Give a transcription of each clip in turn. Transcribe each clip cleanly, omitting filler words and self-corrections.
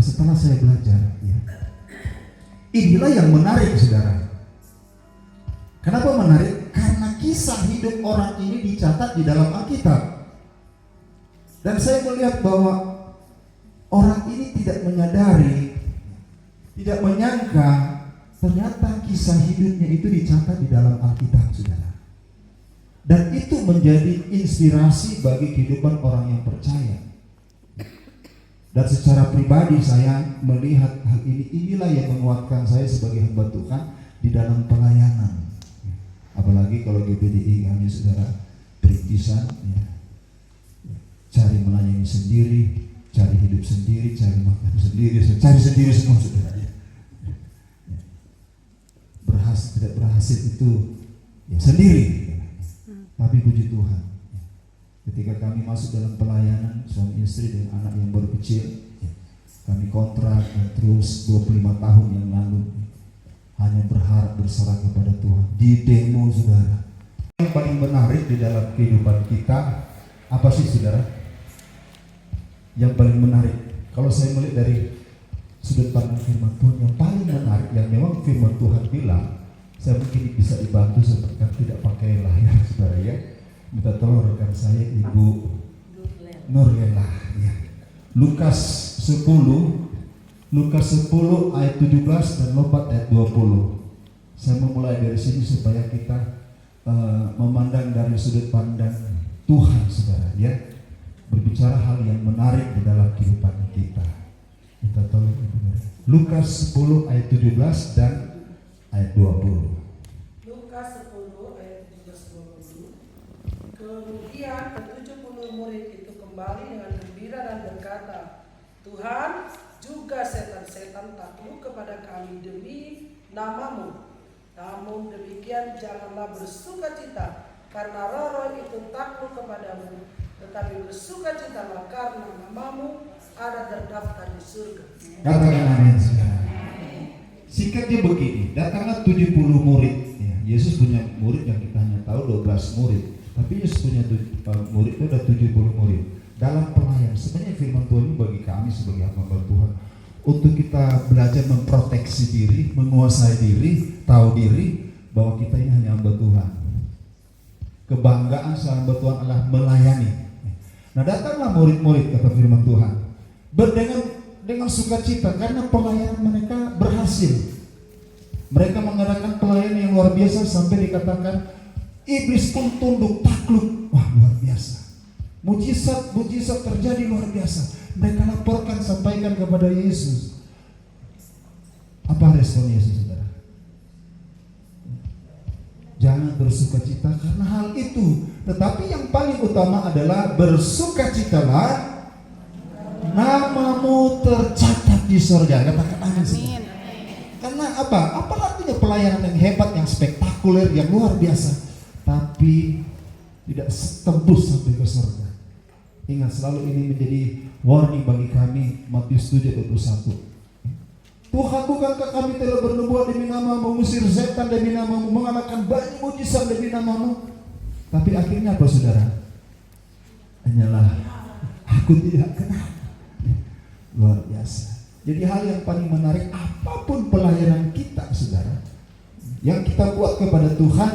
setelah saya belajar, ya, inilah yang menarik, saudara. Kenapa menarik? Karena kisah hidup orang ini dicatat di dalam Alkitab. Dan saya melihat bahwa orang ini tidak menyadari, tidak menyangka ternyata kisah hidupnya itu dicatat di dalam Alkitab, saudara. Dan itu menjadi inspirasi bagi kehidupan orang yang percaya. Dan secara pribadi saya melihat hal ini, inilah yang menguatkan saya sebagai hamba Tuhan di dalam pelayanan. Apalagi kalau GPDI kami, saudara, perintisan, ya, cari melayani sendiri, cari hidup sendiri, cari makan sendiri, cari sendiri semua, saudara. Ya. Berhasil tidak berhasil itu ya sendiri. Tapi puji Tuhan, ketika kami masuk dalam pelayanan suami istri dengan anak yang baru kecil, kami kontrak dan terus 25 tahun yang lalu hanya berharap berserah kepada Tuhan. Di demo, saudara, yang paling menarik di dalam kehidupan kita apa sih, saudara? Yang paling menarik, kalau saya melihat dari sudut pandang firman Tuhan, yang paling menarik, yang memang firman Tuhan bilang, saya mungkin bisa dibantu seperti tidak pakai layar, saudara, ya. Minta tolong rekan saya, Ibu Nurlela, ya. Lukas 10 ayat 17 dan lompat ayat 20. Saya memulai dari sini supaya kita memandang dari sudut pandang Tuhan, saudara, ya. Berbicara hal yang menarik di dalam kehidupan kita. Minta tolong Ibu Nurlela. Lukas 10 ayat 17 dan ayat 20. Lukas 10 ayat 17-20. Kemudian ke-70 murid itu kembali dengan gembira dan berkata, Tuhan, juga setan-setan takluk kepada kami demi nama-Mu. Namun demikian janganlah bersukacita karena roh-roh itu takluk kepadamu, tetapi bersukacitalah karena nama-Mu ada terdaftar di surga. Katakan amin, saudara. Singkatnya begini, datanglah 70 murid. Ya, Yesus punya murid yang kita hanya tahu 12 murid, tapi Yesus punya murid itu ada 70 murid. Dalam pelayan, sebenarnya firman Tuhan ini bagi kami sebagai hamba Tuhan untuk kita belajar memproteksi diri, menguasai diri, tahu diri bahwa kita ini hanya hamba Tuhan. Kebanggaan seorang hamba Tuhan adalah melayani. Nah, datanglah murid-murid, kata firman Tuhan, dengan sukacita karena pelayanan mereka berhasil. Mereka mengadakan pelayanan yang luar biasa sampai dikatakan iblis pun tunduk takluk. Wah, luar biasa. Mujizat terjadi luar biasa. Mereka laporkan, sampaikan kepada Yesus. Apa respon Yesus, saudara? Jangan bersukacita karena hal itu, tetapi yang paling utama adalah bersukacitalah nama-Mu tercatat di surga. Katakan amin. Karena apa? Apa artinya pelayanan yang hebat, yang spektakuler, yang luar biasa, tapi tidak tembus sampai ke surga? Ingat selalu ini menjadi warning bagi kami. Matius 7:21. Tuhan, bukankah kami telah bernubuat demi nama-Mu, mengusir setan demi nama-Mu, mengadakan banyak mujizat demi nama-Mu? Tapi akhirnya apa, saudara? Hanyalah aku tidak kenal. Luar biasa. Jadi hal yang paling menarik, apapun pelayanan kita, saudara, yang kita buat kepada Tuhan,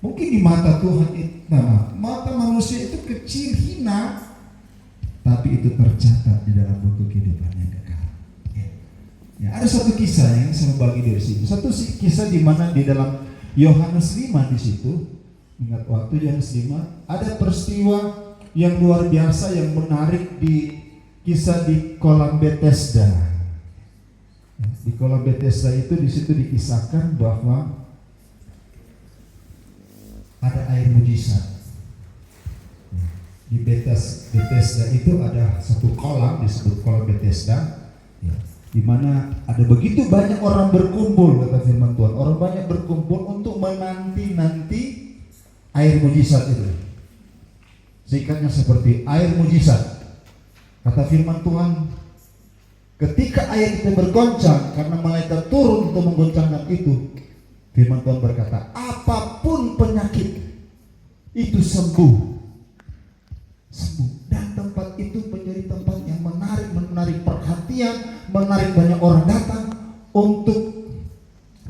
mungkin di mata Tuhan itu, mata manusia itu kecil, hina, tapi itu tercatat di dalam buku kehidupan yang kekal. Ya, ada satu kisah yang saya bagi dari sini. Satu kisah di mana di dalam Yohanes 5 di situ, ingat waktu Yohanes 5, ada peristiwa yang luar biasa yang menarik di kisah di kolam Bethesda. Di kolam Bethesda itu di situ dikisahkan bahwa ada air mujizat. Di Bethesda itu ada satu kolam disebut kolam Bethesda, ya, di mana ada begitu banyak orang berkumpul, kata firman Tuhan. Orang banyak berkumpul untuk menanti air mujizat itu. Singkatnya seperti air mujizat. Kata firman Tuhan, ketika air itu bergoncang karena malaikat turun untuk menggoncangkan itu, firman Tuhan berkata, apapun penyakit itu sembuh. Dan tempat itu menjadi tempat yang menarik perhatian kematian, menarik banyak orang datang untuk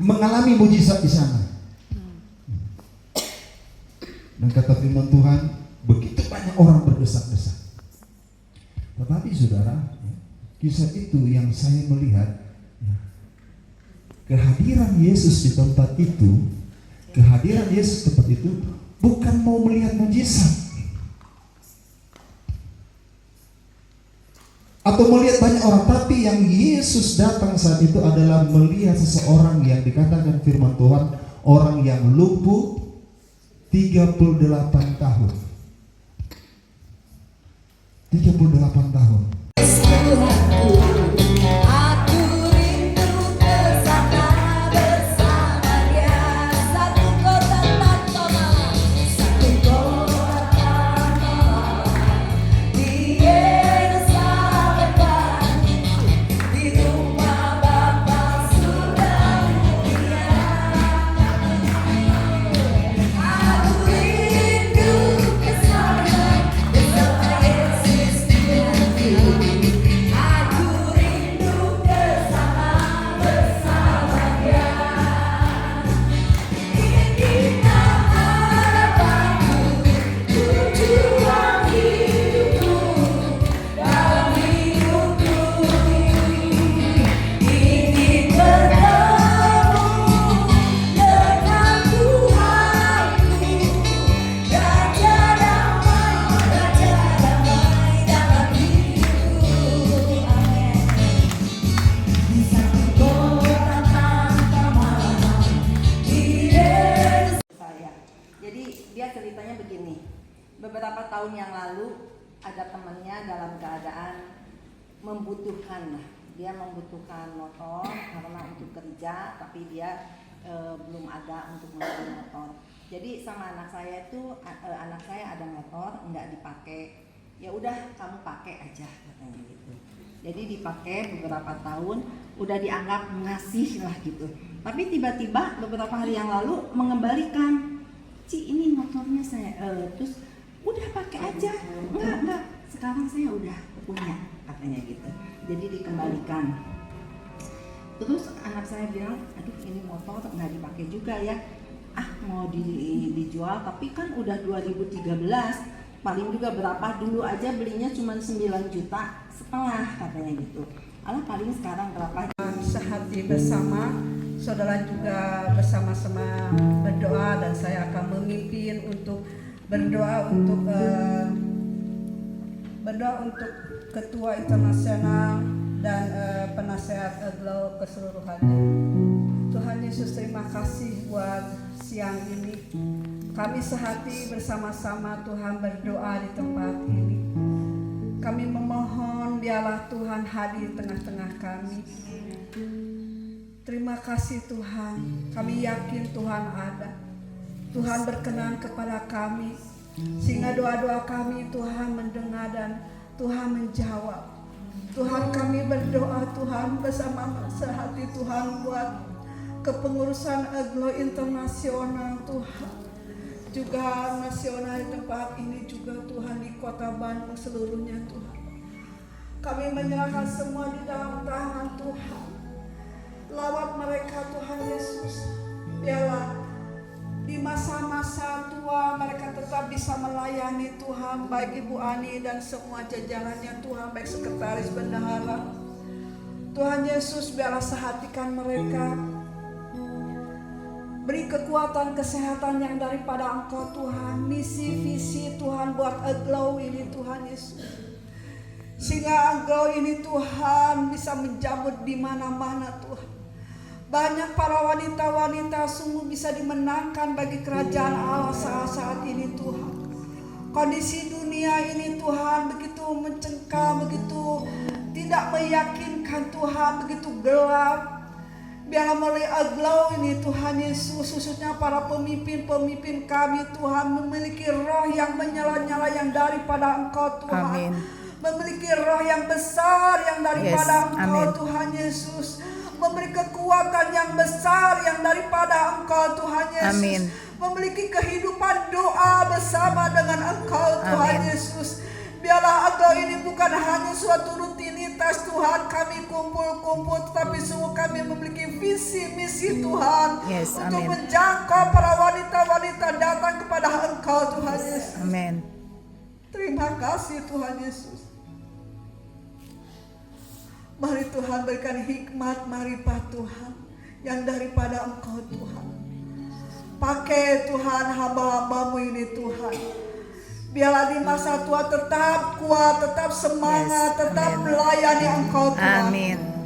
mengalami mujizat di sana. Dan kata firman Tuhan, begitu banyak orang berdesak-desak. Tetapi saudara, kisah itu yang saya melihat, kehadiran Yesus di tempat itu, kehadiran Yesus di tempat itu bukan mau melihat mujizat atau melihat banyak orang, tapi yang Yesus datang saat itu adalah melihat seseorang yang dikatakan firman Tuhan, orang yang lumpuh 38 tahun. 38 tahun. Ceritanya begini, beberapa tahun yang lalu ada temannya dalam keadaan membutuhkan, dia membutuhkan motor karena untuk kerja, tapi dia belum ada untuk membeli motor. Jadi sama anak saya itu, anak saya ada motor nggak dipakai, ya udah kamu pakai aja katanya gitu. Jadi dipakai beberapa tahun, udah dianggap ngasih lah gitu. Tapi tiba-tiba beberapa hari yang lalu mengembalikan, Ci ini motornya saya, terus udah pakai aja, enggak, sekarang saya udah punya katanya gitu. Jadi dikembalikan. Terus anak saya bilang, aduh ini motor nggak dipakai juga ya, mau dijual, tapi kan udah 2013, paling juga berapa, dulu aja belinya cuma 9,5 juta katanya gitu. Alah paling sekarang berapa? Sehati bersama, saudara juga bersama-sama berdoa, dan saya akan memimpin untuk berdoa untuk ketua internasional dan penasehat Aglo keseluruhannya. Tuhan Yesus, terima kasih buat siang ini. Kami sehati bersama-sama Tuhan berdoa di tempat ini. Kami memohon biarlah Tuhan hadir tengah-tengah kami. Terima kasih Tuhan, kami yakin Tuhan ada. Tuhan berkenan kepada kami, sehingga doa-doa kami Tuhan mendengar dan Tuhan menjawab. Tuhan kami berdoa Tuhan bersama sehati Tuhan buat kepengurusan Aglo internasional Tuhan. Juga nasional di tempat ini juga Tuhan, di kota Bandung seluruhnya Tuhan. Kami menyerahkan semua di dalam tangan Tuhan. Lawat mereka Tuhan Yesus, biarlah di masa-masa tua mereka tetap bisa melayani Tuhan, baik Ibu Ani dan semua jajarannya Tuhan, baik sekretaris bendahara. Tuhan Yesus, biarlah sehatikan mereka, beri kekuatan kesehatan yang daripada Engkau Tuhan, misi visi Tuhan buat Aglo ini Tuhan Yesus, sehingga Aglo ini Tuhan bisa menjamur di mana-mana Tuhan. Banyak para wanita-wanita sungguh bisa dimenangkan bagi kerajaan Allah saat ini Tuhan. Kondisi dunia ini Tuhan begitu mencengkam, begitu tidak meyakinkan Tuhan, begitu gelap. Biarlah melalui Aglo ini Tuhan Yesus, khususnya para pemimpin-pemimpin kami Tuhan, memiliki roh yang menyala-nyala yang daripada Engkau Tuhan. Amin. Memiliki roh yang besar yang daripada Engkau Tuhan Yesus. Memberi kekuatan yang besar yang daripada Engkau Tuhan Yesus. Amin. Memiliki kehidupan doa bersama dengan Engkau Tuhan Yesus. Biarlah Aglo ini bukan hanya suatu rutinitas komunitas Tuhan kami kumpul-kumpul, tetapi semua kami memiliki visi misi Tuhan untuk menjangkau para wanita-wanita datang kepada Engkau Tuhan Yesus. Amin. Terima kasih Tuhan Yesus. Mari Tuhan berikan hikmat marifat Tuhan yang daripada Engkau Tuhan. Pakai Tuhan hamba-hambamu ini Tuhan. Biarlah di masa tua tetap kuat, tetap semangat, tetap melayani Engkau Tuhan. Amin.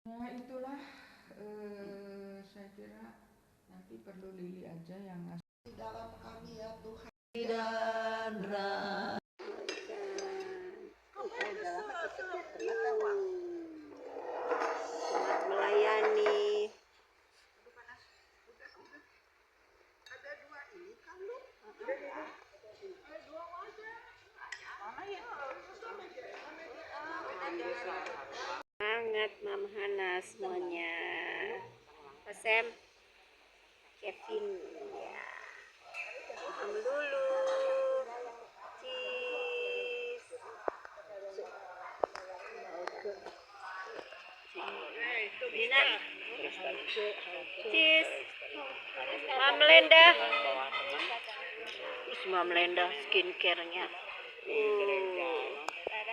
Nah itulah saya kira nanti perlu Lili aja yang ngasih Dalam kami ya Tuhan. Dan Semangat Mam Hana semuanya. Pak Sam, Kevin ya. Mam dulu. Cheese. Dina. Cheese. Mam Lenda. Mam Lenda skincare-nya.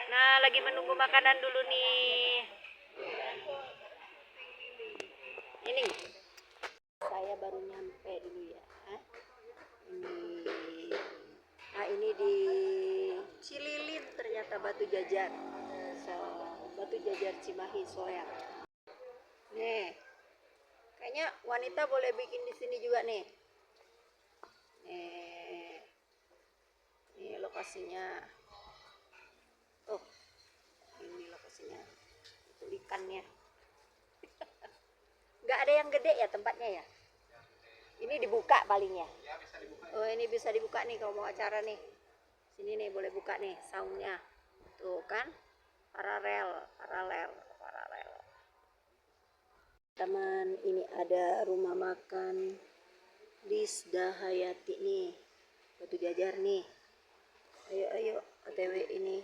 Nah, lagi menunggu makanan dulu nih. Ini saya baru nyampe dulu ya. Ini di Cililin ternyata Batu Jajar. Batu Jajar Cimahi Soreang. Nih, kayaknya wanita boleh bikin di sini juga nih. Ini lokasinya. Oh, ini lokasinya. Itu ikannya. Nggak ada yang gede ya tempatnya ya? Ini dibuka paling ya? Oh, ini bisa dibuka nih kalau mau acara nih. Sini nih boleh buka nih saungnya. Tuh kan? Paralel. Teman, ini ada rumah makan Lisda Hayati nih. Batu Jajar nih. Ayo OTW ini.